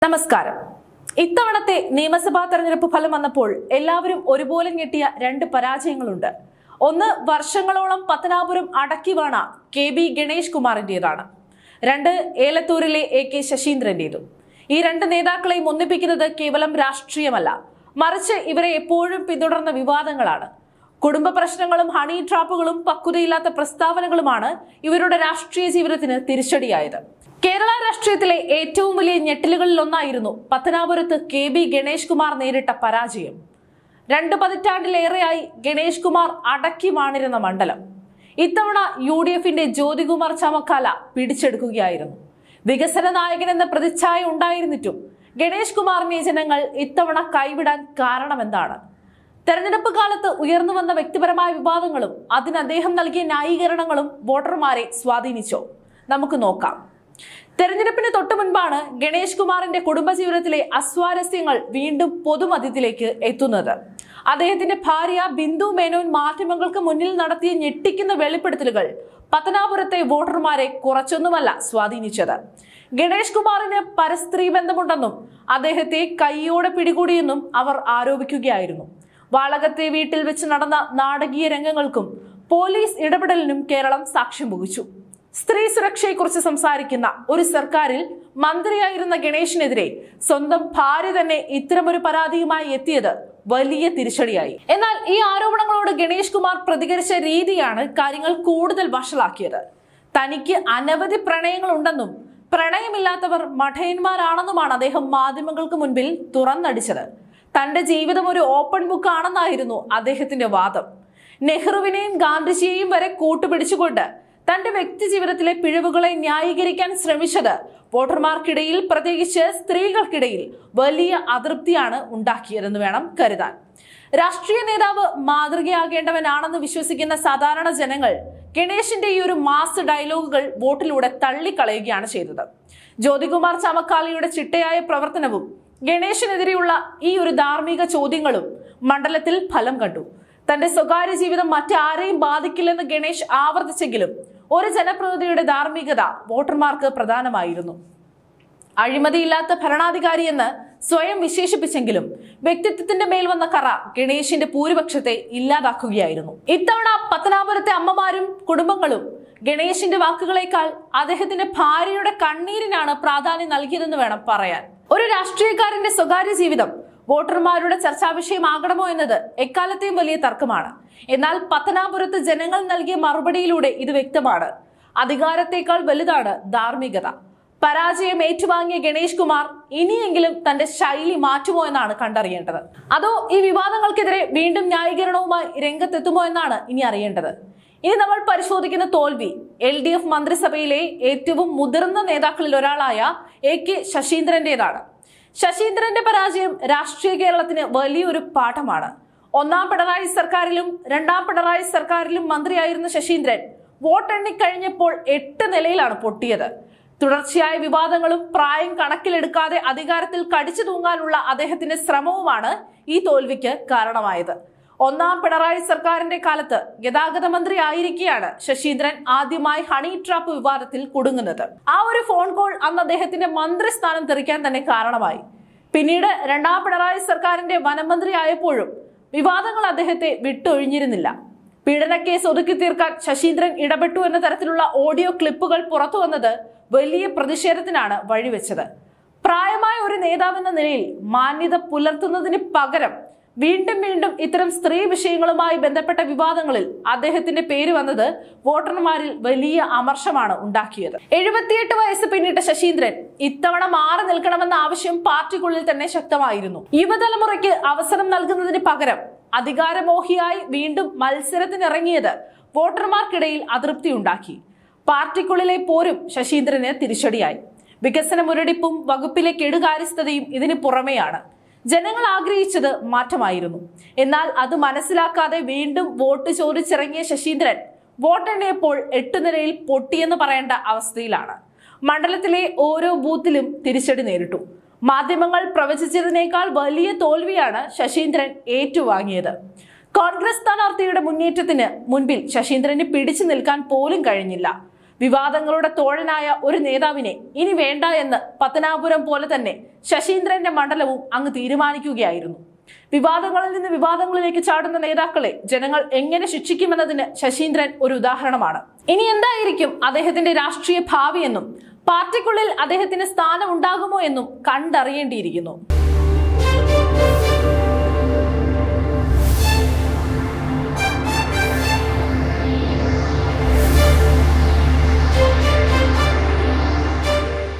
നമസ്കാരം. ഇത്തവണത്തെ നിയമസഭാ തെരഞ്ഞെടുപ്പ് ഫലം വന്നപ്പോൾ എല്ലാവരും ഒരുപോലെ ഞെട്ടിയ രണ്ട് പരാജയങ്ങളുണ്ട്. ഒന്ന്, വർഷങ്ങളോളം പത്തനാപുരം അടക്കി വാണ KB ഗണേഷ് കുമാറിന്റേതാണ്. രണ്ട്, ഏലത്തൂരിലെ AK ശശീന്ദ്രന്റേതും. ഈ രണ്ട് നേതാക്കളെയും ഒന്നിപ്പിക്കുന്നത് കേവലം രാഷ്ട്രീയമല്ല, മറിച്ച് ഇവരെ എപ്പോഴും പിന്തുടർന്ന വിവാദങ്ങളാണ്. കുടുംബ പ്രശ്നങ്ങളും ഹണി ട്രാപ്പുകളും പക്വതയില്ലാത്ത പ്രസ്താവനകളുമാണ് ഇവരുടെ രാഷ്ട്രീയ ജീവിതത്തിന് തിരിച്ചടിയായത്. കേരള രാഷ്ട്രീയത്തിലെ ഏറ്റവും വലിയ ഞെട്ടലുകളിൽ ഒന്നായിരുന്നു പത്തനാപുരത്ത് KB ഗണേഷ് കുമാർ നേരിട്ട പരാജയം. 2 പതിറ്റാണ്ടിലേറെയായി ഗണേഷ് കുമാർ അടക്കി വാണിരുന്ന മണ്ഡലം ഇത്തവണ UDFന്റെ ജ്യോതികുമാർ ചമക്കാല പിടിച്ചെടുക്കുകയായിരുന്നു. വികസന നായകൻ എന്ന പ്രതിച്ഛായ ഉണ്ടായിരുന്നിട്ടും ഗണേഷ് കുമാറിനെ ജനങ്ങൾ ഇത്തവണ കൈവിടാൻ കാരണമെന്താണ്? തെരഞ്ഞെടുപ്പ് കാലത്ത് ഉയർന്നു വന്ന വ്യക്തിപരമായ വിവാദങ്ങളും അതിന് അദ്ദേഹം നൽകിയ ന്യായീകരണങ്ങളും വോട്ടർമാരെ സ്വാധീനിച്ചോ? നമുക്ക് നോക്കാം. തെരഞ്ഞെടുപ്പിന് തൊട്ടു മുൻപാണ് ഗണേഷ് കുമാറിന്റെ കുടുംബജീവിതത്തിലെ അസ്വാരസ്യങ്ങൾ വീണ്ടും പൊതുമധ്യത്തിലേക്ക് എത്തുന്നത്. അദ്ദേഹത്തിന്റെ ഭാര്യ ബിന്ദു മേനോൻ മാധ്യമങ്ങൾക്ക് മുന്നിൽ നടത്തിയ ഞെട്ടിക്കുന്ന വെളിപ്പെടുത്തലുകൾ പത്തനാപുരത്തെ വോട്ടർമാരെ കുറച്ചൊന്നുമല്ല സ്വാധീനിച്ചത്. ഗണേഷ് കുമാറിന് പരസ്ത്രീ ബന്ധമുണ്ടെന്നും അദ്ദേഹത്തെ കൈയോടെ പിടികൂടിയെന്നും അവർ ആരോപിക്കുകയായിരുന്നു. വാളകത്തെ വീട്ടിൽ വെച്ച് നടന്ന നാടകീയ രംഗങ്ങൾക്കും പോലീസ് ഇടപെടലിനും കേരളം സാക്ഷ്യം വഹിച്ചു. സ്ത്രീ സുരക്ഷയെക്കുറിച്ച് സംസാരിക്കുന്ന ഒരു സർക്കാരിൽ മന്ത്രിയായിരുന്ന ഗണേഷിനെതിരെ സ്വന്തം ഭാര്യ തന്നെ ഇത്തരമൊരു പരാതിയുമായി എത്തിയത് വലിയ തിരിച്ചടിയായി. എന്നാൽ ഈ ആരോപണങ്ങളോട് ഗണേഷ് കുമാർ പ്രതികരിച്ച രീതിയാണ് കാര്യങ്ങൾ കൂടുതൽ വഷളാക്കിയത്. തനിക്ക് അനവധി പ്രണയങ്ങൾ ഉണ്ടെന്നും പ്രണയമില്ലാത്തവർ മഠയന്മാരാണെന്നുമാണ് അദ്ദേഹം മാധ്യമങ്ങൾക്ക് മുൻപിൽ തുറന്നടിച്ചത്. തന്റെ ജീവിതം ഒരു ഓപ്പൺ ബുക്ക് ആണെന്നായിരുന്നു അദ്ദേഹത്തിന്റെ വാദം. നെഹ്റുവിനെയും ഗാന്ധിജിയെയും വരെ കൂട്ടുപിടിച്ചുകൊണ്ട് തന്റെ വ്യക്തി ജീവിതത്തിലെ പിഴവുകളെ ന്യായീകരിക്കാൻ ശ്രമിച്ചത് വോട്ടർമാർക്കിടയിൽ, പ്രത്യേകിച്ച് സ്ത്രീകൾക്കിടയിൽ വലിയ അതൃപ്തിയാണ് ഉണ്ടാക്കിയതെന്ന് വേണം കരുതാൻ. രാഷ്ട്രീയ നേതാവ് മാതൃകയാകേണ്ടവനാണെന്ന് വിശ്വസിക്കുന്ന സാധാരണ ജനങ്ങൾ ഗണേഷിന്റെ ഈ ഒരു മാസ് ഡയലോഗുകൾ വോട്ടിലൂടെ തള്ളിക്കളയുകയാണ് ചെയ്തത്. ജ്യോതികുമാർ ചമക്കാലയുടെ ചിട്ടയായ പ്രവർത്തനവും ഗണേഷിനെതിരെയുള്ള ഈ ഒരു ധാർമ്മിക ചോദ്യങ്ങളും മണ്ഡലത്തിൽ ഫലം കണ്ടു. തന്റെ സ്വകാര്യ ജീവിതം മറ്റാരെയും ബാധിക്കില്ലെന്ന് ഗണേഷ് ആവർത്തിച്ചെങ്കിലും ഒരു ജനപ്രതിനിധിയുടെ ധാർമ്മികത വോട്ടർമാർക്ക് പ്രധാനമായിരുന്നു. അഴിമതിയില്ലാത്ത ഭരണാധികാരി എന്ന് സ്വയം വിശേഷിപ്പിച്ചെങ്കിലും വ്യക്തിത്വത്തിന്റെ മേൽ വന്ന കറ ഗണേഷിന്റെ ഭൂരിപക്ഷത്തെ ഇല്ലാതാക്കുകയായിരുന്നു. ഇത്തവണ പത്തനാപുരത്തെ അമ്മമാരും കുടുംബങ്ങളും ഗണേഷിന്റെ വാക്കുകളേക്കാൾ അദ്ദേഹത്തിന്റെ ഭാര്യയുടെ കണ്ണീരിനാണ് പ്രാധാന്യം നൽകിയതെന്ന് വേണം പറയാൻ. ഒരു രാഷ്ട്രീയക്കാരന്റെ സ്വകാര്യ ജീവിതം വോട്ടർമാരുടെ ചർച്ചാ വിഷയമാകണമോ എന്നത് എക്കാലത്തെയും വലിയ തർക്കമാണ്. എന്നാൽ പത്തനാപുരത്ത് ജനങ്ങൾ നൽകിയ മറുപടിയിലൂടെ ഇത് വ്യക്തമാണ്. അധികാരത്തേക്കാൾ വലുതാണ് ധാർമ്മികത. പരാജയം ഏറ്റുവാങ്ങിയ ഗണേഷ് കുമാർ ഇനിയെങ്കിലും തന്റെ ശൈലി മാറ്റുമോ എന്നാണ് കണ്ടറിയേണ്ടത്. അതോ ഈ വിവാദങ്ങൾക്കെതിരെ വീണ്ടും ന്യായീകരണവുമായി രംഗത്തെത്തുമോ എന്നാണ് ഇനി അറിയേണ്ടത്. ഇനി നമ്മൾ പരിശോധിക്കുന്ന തോൽവി LDF മന്ത്രിസഭയിലെ ഏറ്റവും മുതിർന്ന നേതാക്കളിൽ ഒരാളായ AK ശശീന്ദ്രന്റേതാണ്. ശശീന്ദ്രന്റെ പരാജയം രാഷ്ട്രീയ കേരളത്തിന് വലിയൊരു പാഠമാണ്. 1ാം പിണറായി സർക്കാരിലും 2ാം പിണറായി സർക്കാരിലും മന്ത്രിയായിരുന്ന ശശീന്ദ്രൻ വോട്ടെണ്ണിക്കഴിഞ്ഞപ്പോൾ 8 നിലയിലാണ് പൊട്ടിയത്. തുടർച്ചയായ വിവാദങ്ങളും പ്രായം കണക്കിലെടുക്കാതെ അധികാരത്തിൽ കടിച്ചു തൂങ്ങാനുള്ള അദ്ദേഹത്തിന്റെ ശ്രമവുമാണ് ഈ തോൽവിക്ക് കാരണമായത്. 1ാം പിണറായി സർക്കാരിന്റെ കാലത്ത് ഗതാഗത മന്ത്രി ആയിരിക്കെയാണ് ശശീന്ദ്രൻ ആദ്യമായി ഹണി ട്രാപ്പ് വിവാദത്തിൽ കുടുങ്ങുന്നത്. ആ ഒരു ഫോൺ കോൾ അന്ന് അദ്ദേഹത്തിന്റെ മന്ത്രിസ്ഥാനം തെറിക്കാൻ തന്നെ കാരണമായി. പിന്നീട് 2ാം പിണറായി സർക്കാരിന്റെ വനമന്ത്രി ആയപ്പോഴും വിവാദങ്ങൾ അദ്ദേഹത്തെ വിട്ടൊഴിഞ്ഞിരുന്നില്ല. പീഡനക്കേസ് ഒതുക്കി തീർക്കാൻ ശശീന്ദ്രൻ ഇടപെട്ടു എന്ന തരത്തിലുള്ള ഓഡിയോ ക്ലിപ്പുകൾ പുറത്തു വന്നത് വലിയ പ്രതിഷേധത്തിനാണ് വഴിവെച്ചത്. പ്രായമായ ഒരു നേതാവെന്ന നിലയിൽ മാന്യത പുലർത്തുന്നതിന് പകരം വീണ്ടും വീണ്ടും ഇത്തരം സ്ത്രീ വിഷയങ്ങളുമായി ബന്ധപ്പെട്ട വിവാദങ്ങളിൽ അദ്ദേഹത്തിന്റെ പേര് വന്നത് വോട്ടർമാരിൽ വലിയ അമർഷമാണ് ഉണ്ടാക്കിയത്. 78 വയസ്സ് പിന്നിട്ട ശശീന്ദ്രൻ ഇത്തവണ മാറി നിൽക്കണമെന്ന ആവശ്യം പാർട്ടിക്കുള്ളിൽ തന്നെ ശക്തമായിരുന്നു. യുവതലമുറയ്ക്ക് അവസരം നൽകുന്നതിന് പകരം അധികാരമോഹിയായി വീണ്ടും മത്സരത്തിനിറങ്ങിയത് വോട്ടർമാർക്കിടയിൽ അതൃപ്തി ഉണ്ടാക്കി. പാർട്ടിക്കുള്ളിലെ പോരും ശശീന്ദ്രന് തിരിച്ചടിയായി. വികസന മുരടിപ്പും വകുപ്പിലെ കെടുകാര്യസ്ഥതയും ഇതിന് പുറമെയാണ്. ജനങ്ങൾ ആഗ്രഹിച്ചത് മാറ്റമായിരുന്നു. എന്നാൽ അത് മനസ്സിലാക്കാതെ വീണ്ടും വോട്ട് ചോദിച്ചിറങ്ങിയ ശശീന്ദ്രൻ വോട്ടെണ്ണിയപ്പോൾ 8 നിലയിൽ പൊട്ടിയെന്ന് പറയേണ്ട അവസ്ഥയിലാണ്. മണ്ഡലത്തിലെ ഓരോ ബൂത്തിലും തിരിച്ചടി നേരിട്ടു. മാധ്യമങ്ങൾ പ്രവചിച്ചതിനേക്കാൾ വലിയ തോൽവിയാണ് ശശീന്ദ്രൻ ഏറ്റുവാങ്ങിയത്. കോൺഗ്രസ് സ്ഥാനാർത്ഥിയുടെ മുന്നേറ്റത്തിന് മുൻപിൽ ശശീന്ദ്രന് പിടിച്ചു നിൽക്കാൻ പോലും കഴിഞ്ഞില്ല. വിവാദങ്ങളുടെ തോഴനായ ഒരു നേതാവിനെ ഇനി വേണ്ട എന്ന് പത്തനാപുരം പോലെ തന്നെ ശശീന്ദ്രന്റെ മണ്ഡലവും അങ്ങ് തീരുമാനിക്കുകയായിരുന്നു. വിവാദങ്ങളിൽ നിന്ന് വിവാദങ്ങളിലേക്ക് ചാടുന്ന നേതാക്കളെ ജനങ്ങൾ എങ്ങനെ ശിക്ഷിക്കുമെന്നതിന് ശശീന്ദ്രൻ ഒരു ഉദാഹരണമാണ്. ഇനി എന്തായിരിക്കും അദ്ദേഹത്തിന്റെ രാഷ്ട്രീയ ഭാവി എന്നും പാർട്ടിക്കുള്ളിൽ അദ്ദേഹത്തിന് സ്ഥാനം ഉണ്ടാകുമോ എന്നും കണ്ടറിയേണ്ടിയിരിക്കുന്നു.